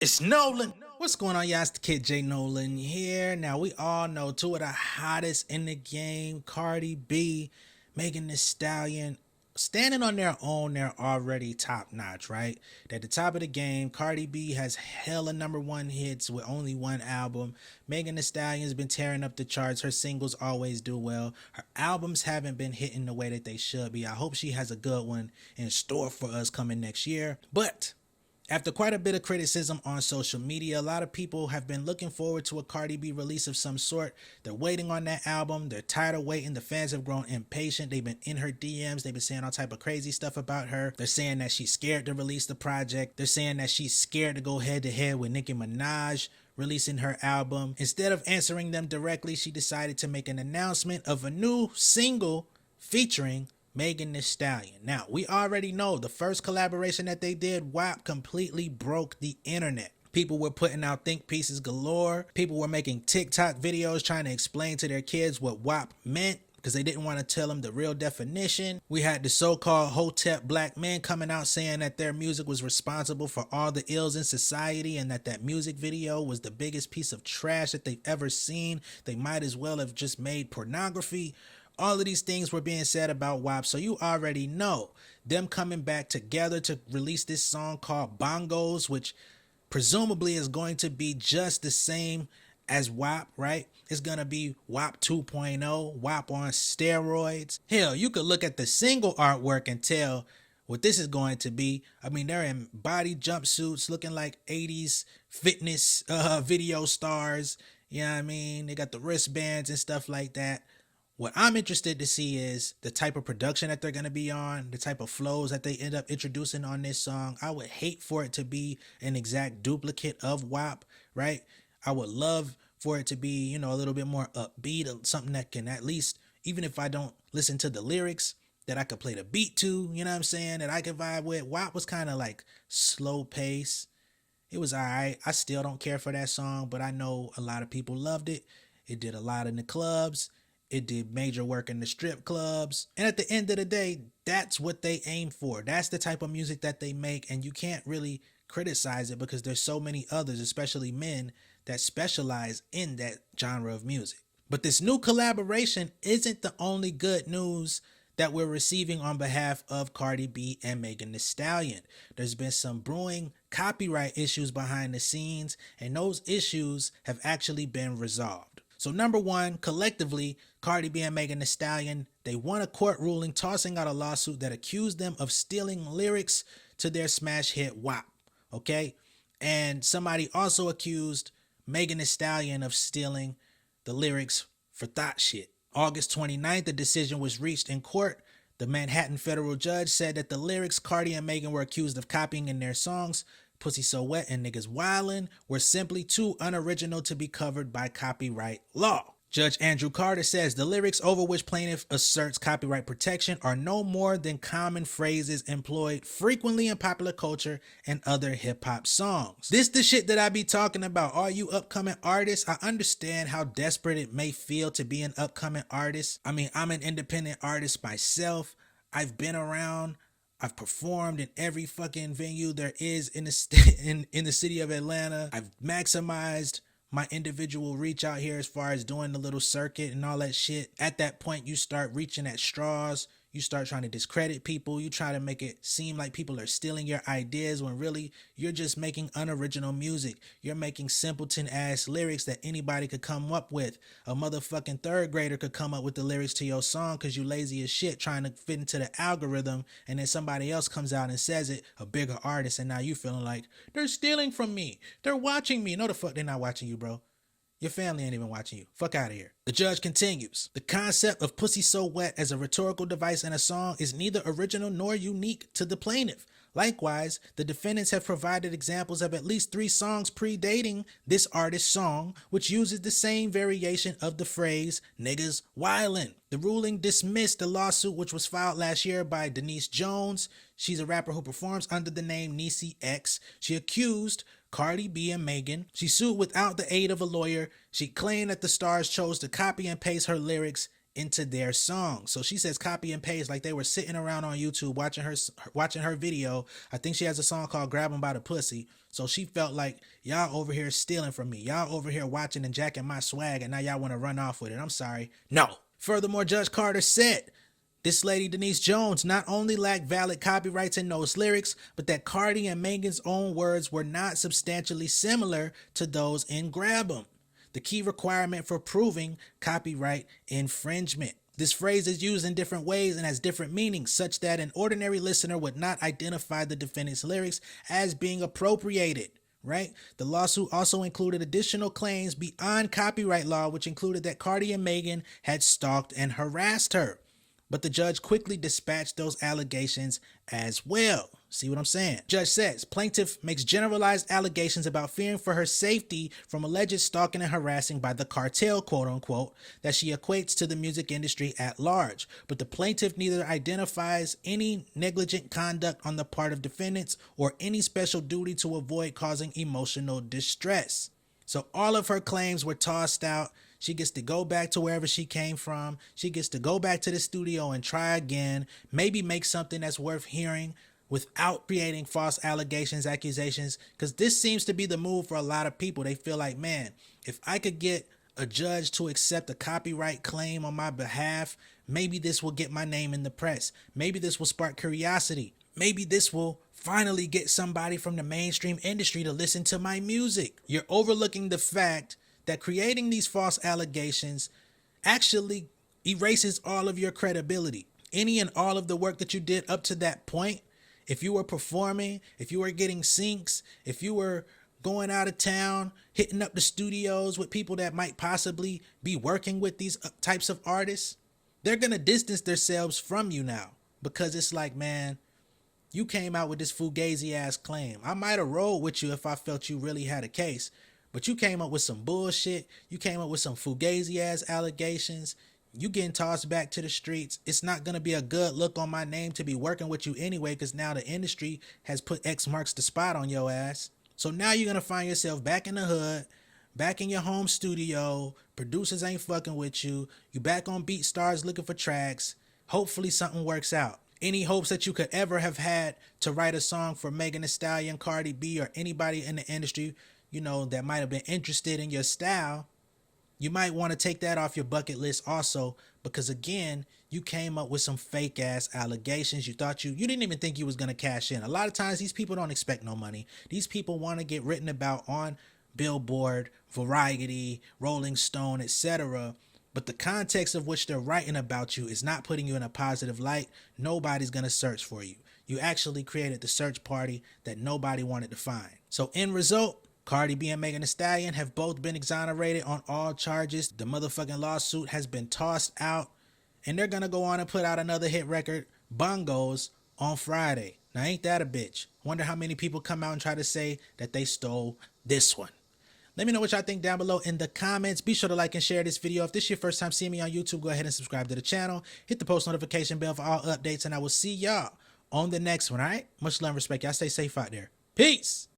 It's Nolan. What's going on, y'all? It's the kid J Nolan here. Now, we all know two of the hottest in the game, Cardi B, Megan Thee Stallion, standing on their own, they're already top notch, right? They're at the top of the game. Cardi B has hella #1 hits with only one album. Megan Thee Stallion's been tearing up the charts. Her singles always do well. Her albums haven't been hitting the way that they should be. I hope she has a good one in store for us coming next year. But after quite a bit of criticism on social media, a lot of people have been looking forward to a Cardi B release of some sort. They're waiting on that album. They're tired of waiting. The fans have grown impatient. They've been in her DMs. They've been saying all type of crazy stuff about her. They're saying that she's scared to release the project. They're saying that she's scared to go head to head with Nicki Minaj releasing her album. Instead of answering them directly, she decided to make an announcement of a new single featuring Megan Thee Stallion. Now, we already know the first collaboration that they did, WAP, completely broke the internet. People were putting out think pieces galore. People were making TikTok videos trying to explain to their kids what WAP meant because they didn't want to tell them the real definition. We had the so-called Hotep black men coming out saying that their music was responsible for all the ills in society and that music video was the biggest piece of trash that they've ever seen. They might as well have just made pornography. All of these things were being said about WAP, so you already know them coming back together to release this song called Bongos, which presumably is going to be just the same as WAP, right? It's going to be WAP 2.0, WAP on steroids. Hell, you could look at the single artwork and tell what this is going to be. I mean, they're in body jumpsuits looking like 80s fitness video stars. You know what I mean? They got the wristbands and stuff like that. What I'm interested to see is the type of production that they're going to be on, the type of flows that they end up introducing on this song. I would hate for it to be an exact duplicate of WAP, right? I would love for it to be, a little bit more upbeat, something that can at least, even if I don't listen to the lyrics, that I could play the beat to, you know what I'm saying, that I could vibe with. WAP was kind of like slow pace. It was all right. I still don't care for that song, but I know a lot of people loved it. It did a lot in the clubs. It did major work in the strip clubs. And at the end of the day, that's what they aim for. That's the type of music that they make. And you can't really criticize it because there's so many others, especially men, that specialize in that genre of music. But this new collaboration isn't the only good news that we're receiving on behalf of Cardi B and Megan Thee Stallion. There's been some brewing copyright issues behind the scenes, and those issues have actually been resolved. So number one, collectively, Cardi B and Megan Thee Stallion, they won a court ruling tossing out a lawsuit that accused them of stealing lyrics to their smash hit WAP, okay? And somebody also accused Megan Thee Stallion of stealing the lyrics for Thought Shit. August 29th, the decision was reached in court. The Manhattan federal judge said that the lyrics Cardi and Megan were accused of copying in their songs, Pussy So Wet and Niggas Wildin', were simply too unoriginal to be covered by copyright law. Judge Andrew Carter says the lyrics over which plaintiff asserts copyright protection are no more than common phrases employed frequently in popular culture and other hip-hop songs. This the shit that I be talking about. All you upcoming artists, I understand how desperate it may feel to be an upcoming artist. I mean, I'm an independent artist myself. I've been around. I've performed in every fucking venue there is in the city of Atlanta. I've maximized my individual reach out here as far as doing the little circuit and all that shit. At that point, you start reaching at straws. You start trying to discredit people. You try to make it seem like people are stealing your ideas when really you're just making unoriginal music. You're making simpleton ass lyrics that anybody could come up with. A motherfucking third grader could come up with the lyrics to your song because you lazy as shit trying to fit into the algorithm, and then somebody else comes out and says it, a bigger artist, and now you feeling like they're stealing from me. They're watching me. No, the fuck they're not watching you, bro. Your family ain't even watching you. Fuck out of here. The judge continues. The concept of Pussy So Wet as a rhetorical device in a song is neither original nor unique to the plaintiff. Likewise, the defendants have provided examples of at least 3 songs predating this artist's song, which uses the same variation of the phrase, niggas wildin'. The ruling dismissed the lawsuit which was filed last year by Denise Jones. She's a rapper who performs under the name Niecy X. She accused Cardi B and Megan. She sued without the aid of a lawyer. She claimed that the stars chose to copy and paste her lyrics into their song. So she says copy and paste, like they were sitting around on YouTube watching her video. I think she has a song called Grab 'em by the Pussy. So she felt like y'all over here stealing from me. Y'all over here watching and jacking my swag, and now y'all want to run off with it. I'm sorry. No. Furthermore, Judge Carter said this lady Denise Jones not only lacked valid copyrights in those lyrics, but that Cardi and Megan's own words were not substantially similar to those in Grab 'em, the key requirement for proving copyright infringement. This phrase is used in different ways and has different meanings, such that an ordinary listener would not identify the defendant's lyrics as being appropriated. Right? The lawsuit also included additional claims beyond copyright law, which included that Cardi and Megan had stalked and harassed her. But the judge quickly dispatched those allegations as well. See what I'm saying? Judge says plaintiff makes generalized allegations about fearing for her safety from alleged stalking and harassing by the cartel, quote unquote, that she equates to the music industry at large. But the plaintiff neither identifies any negligent conduct on the part of defendants or any special duty to avoid causing emotional distress. So all of her claims were tossed out. She gets to go back to wherever she came from. She gets to go back to the studio and try again, maybe make something that's worth hearing without creating false allegations, accusations, because this seems to be the move for a lot of people. They feel like, man, if I could get a judge to accept a copyright claim on my behalf, maybe this will get my name in the press. Maybe this will spark curiosity. Maybe this will finally get somebody from the mainstream industry to listen to my music. You're overlooking the fact that creating these false allegations actually erases all of your credibility. Any and all of the work that you did up to that point, if you were performing, if you were getting syncs, if you were going out of town, hitting up the studios with people that might possibly be working with these types of artists, they're going to distance themselves from you now, because it's like, man, you came out with this fugazi ass claim. I might have rolled with you if I felt you really had a case, but you came up with some bullshit. You came up with some fugazi ass allegations. You getting tossed back to the streets. It's not going to be a good look on my name to be working with you anyway, because now the industry has put X marks the spot on your ass. So now you're going to find yourself back in the hood, back in your home studio. Producers ain't fucking with you. You back on BeatStars looking for tracks. Hopefully something works out. Any hopes that you could ever have had to write a song for Megan Thee Stallion, Cardi B, or anybody in the industry, you know, that might have been interested in your style, you might want to take that off your bucket list also, because again, you came up with some fake ass allegations. You thought you didn't even think you was going to cash in. A lot of times these people don't expect no money. These people want to get written about on Billboard, Variety, Rolling Stone, etc. But the context of which they're writing about you is not putting you in a positive light. Nobody's going to search for you. You actually created the search party that nobody wanted to find. So end result, Cardi B and Megan Thee Stallion have both been exonerated on all charges. The motherfucking lawsuit has been tossed out, and they're going to go on and put out another hit record, Bongos, on Friday. Now, ain't that a bitch? Wonder how many people come out and try to say that they stole this one. Let me know what y'all think down below in the comments. Be sure to like and share this video. If this is your first time seeing me on YouTube, go ahead and subscribe to the channel. Hit the post notification bell for all updates, and I will see y'all on the next one, all right? Much love and respect. Y'all stay safe out there. Peace.